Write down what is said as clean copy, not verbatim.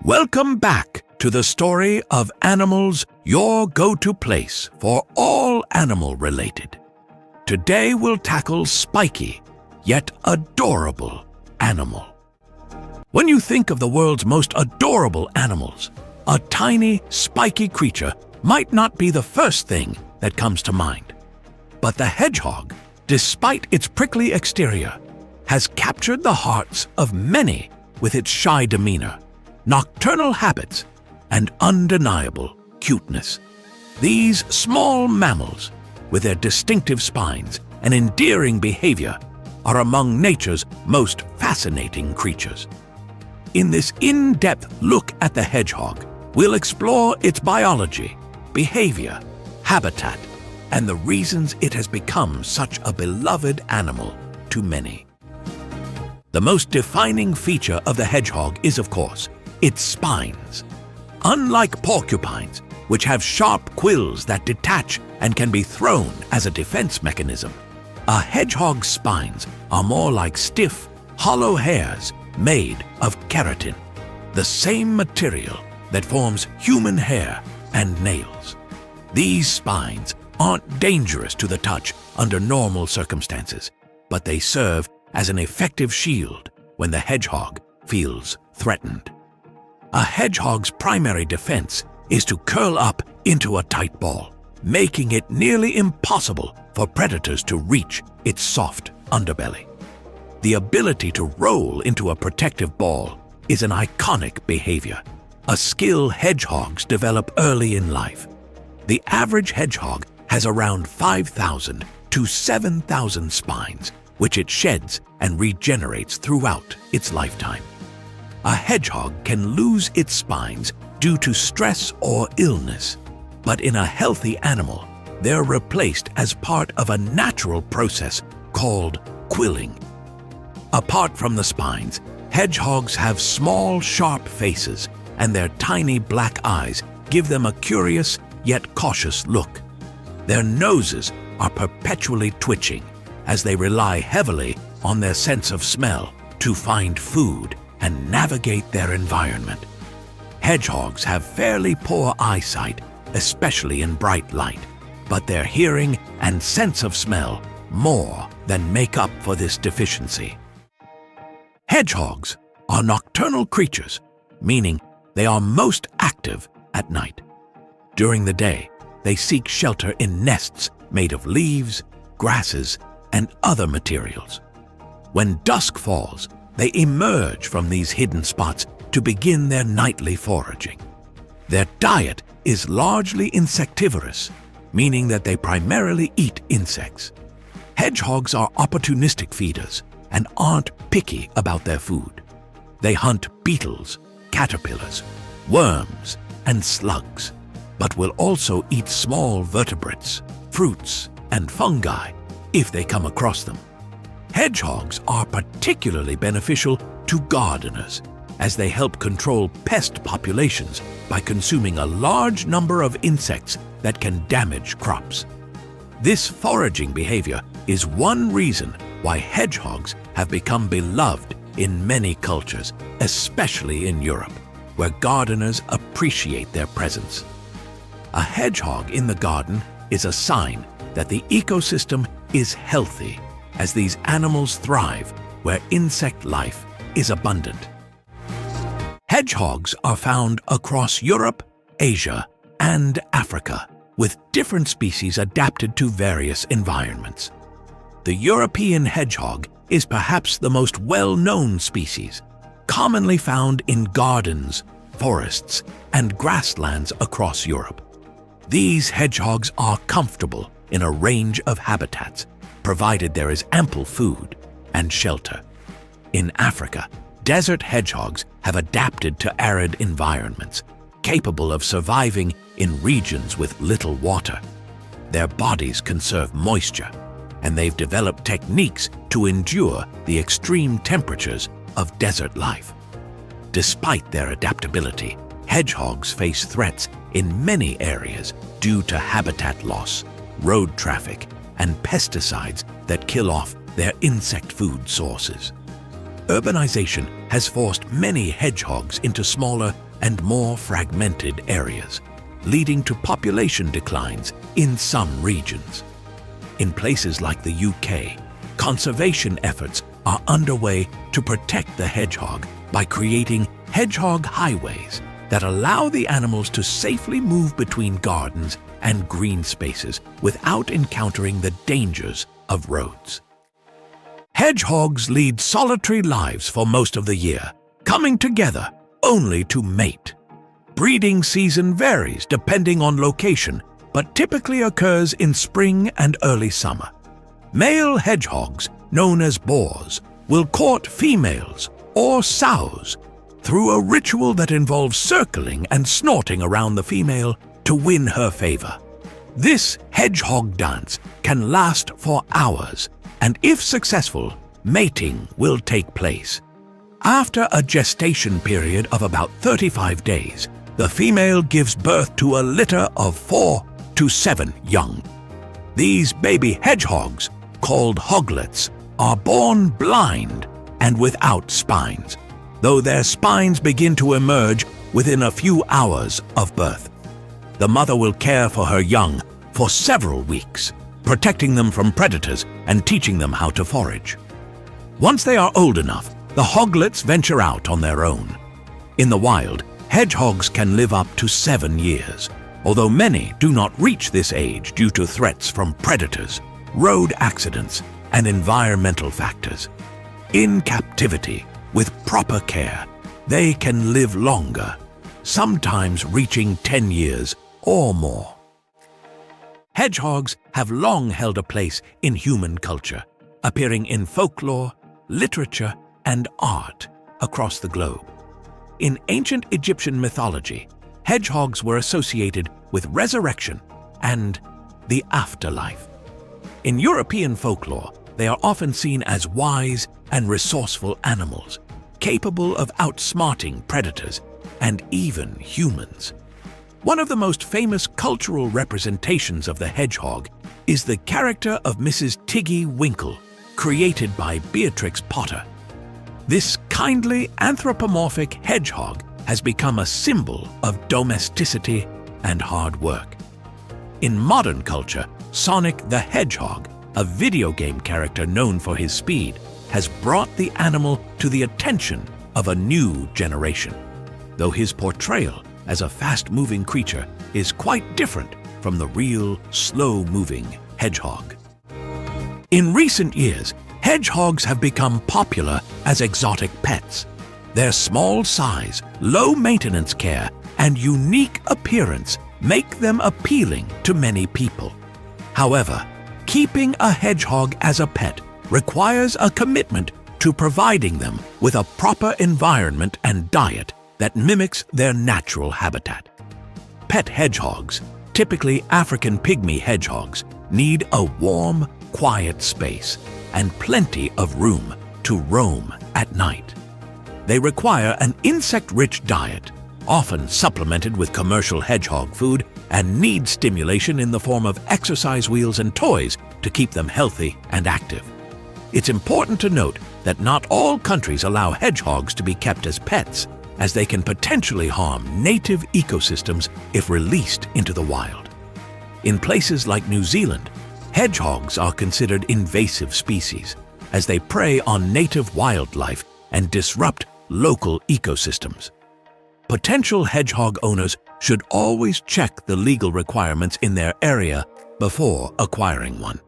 Welcome back to the story of animals, your go-to place for all animal-related. Today we'll tackle Spiky, yet adorable animal. When you think of the world's most adorable animals, a tiny, spiky creature might not be the first thing that comes to mind. But the hedgehog, despite its prickly exterior, has captured the hearts of many with its shy demeanor, nocturnal habits, and undeniable cuteness. These small mammals, with their distinctive spines and endearing behavior, are among nature's most fascinating creatures. In this in-depth look at the hedgehog, we'll explore its biology, behavior, habitat, and the reasons it has become such a beloved animal to many. The most defining feature of the hedgehog is, of course, its spines. Unlike porcupines, which have sharp quills that detach and can be thrown as a defense mechanism, a hedgehog's spines are more like stiff, hollow hairs made of keratin, the same material that forms human hair and nails. These spines aren't dangerous to the touch under normal circumstances, but they serve as an effective shield when the hedgehog feels threatened. A hedgehog's primary defense is to curl up into a tight ball, making it nearly impossible for predators to reach its soft underbelly. The ability to roll into a protective ball is an iconic behavior, a skill hedgehogs develop early in life. The average hedgehog has around 5,000 to 7,000 spines, which it sheds and regenerates throughout its lifetime. A hedgehog can lose its spines due to stress or illness, but in a healthy animal, they're replaced as part of a natural process called quilling. Apart from the spines, hedgehogs have small, sharp faces, and their tiny black eyes give them a curious yet cautious look. Their noses are perpetually twitching as they rely heavily on their sense of smell to find food and navigate their environment. Hedgehogs have fairly poor eyesight, especially in bright light, but their hearing and sense of smell more than make up for this deficiency. Hedgehogs are nocturnal creatures, meaning they are most active at night. During the day, they seek shelter in nests made of leaves, grasses, and other materials. When dusk falls, they emerge from these hidden spots to begin their nightly foraging. Their diet is largely insectivorous, meaning that they primarily eat insects. Hedgehogs are opportunistic feeders and aren't picky about their food. They hunt beetles, caterpillars, worms, and slugs, but will also eat small vertebrates, fruits, and fungi if they come across them. Hedgehogs are particularly beneficial to gardeners as they help control pest populations by consuming a large number of insects that can damage crops. This foraging behavior is one reason why hedgehogs have become beloved in many cultures, especially in Europe, where gardeners appreciate their presence. A hedgehog in the garden is a sign that the ecosystem is healthy, as these animals thrive where insect life is abundant. Hedgehogs are found across Europe, Asia, and Africa, with different species adapted to various environments. The European hedgehog is perhaps the most well-known species, commonly found in gardens, forests, and grasslands across Europe. These hedgehogs are comfortable in a range of habitats, provided there is ample food and shelter. In Africa, desert hedgehogs have adapted to arid environments, capable of surviving in regions with little water. Their bodies conserve moisture, and they've developed techniques to endure the extreme temperatures of desert life. Despite their adaptability, hedgehogs face threats in many areas due to habitat loss, road traffic, and pesticides that kill off their insect food sources. Urbanization has forced many hedgehogs into smaller, and more fragmented areas, leading to population declines in some regions. In places like the UK, conservation efforts are underway to protect the hedgehog by creating hedgehog highways that allow the animals to safely move between gardens and green spaces without encountering the dangers of roads. Hedgehogs lead solitary lives for most of the year, coming together only to mate. Breeding season varies depending on location, but typically occurs in spring and early summer. Male hedgehogs, known as boars, will court females or sows through a ritual that involves circling and snorting around the female to win her favor. This hedgehog dance can last for hours, and if successful, mating will take place. After a gestation period of about 35 days, the female gives birth to a litter of 4 to 7 young. These baby hedgehogs, called hoglets, are born blind and without spines, though their spines begin to emerge within a few hours of birth. The mother will care for her young for several weeks, protecting them from predators and teaching them how to forage. Once they are old enough, the hoglets venture out on their own. In the wild, hedgehogs can live up to 7 years, although many do not reach this age due to threats from predators, road accidents, and environmental factors. In captivity, with proper care, they can live longer, sometimes reaching 10 years or more. Hedgehogs have long held a place in human culture, appearing in folklore, literature, and art across the globe. In ancient Egyptian mythology, hedgehogs were associated with resurrection and the afterlife. In European folklore, they are often seen as wise and resourceful animals, capable of outsmarting predators and even humans. One of the most famous cultural representations of the hedgehog is the character of Mrs. Tiggy Winkle, created by Beatrix Potter. This kindly anthropomorphic hedgehog has become a symbol of domesticity and hard work. In modern culture, Sonic the Hedgehog, a video game character known for his speed, has brought the animal to the attention of a new generation, though his portrayal as a fast-moving creature is quite different from the real, slow-moving hedgehog. In recent years, hedgehogs have become popular as exotic pets. Their small size, low maintenance care, and unique appearance make them appealing to many people. However, keeping a hedgehog as a pet requires a commitment to providing them with a proper environment and diet that mimics their natural habitat. Pet hedgehogs, typically African pygmy hedgehogs, need a warm, quiet space and plenty of room to roam at night. They require an insect-rich diet, often supplemented with commercial hedgehog food, and need stimulation in the form of exercise wheels and toys to keep them healthy and active. It's important to note that not all countries allow hedgehogs to be kept as pets, as they can potentially harm native ecosystems if released into the wild. In places like New Zealand, hedgehogs are considered invasive species, as they prey on native wildlife and disrupt local ecosystems. Potential hedgehog owners should always check the legal requirements in their area before acquiring one.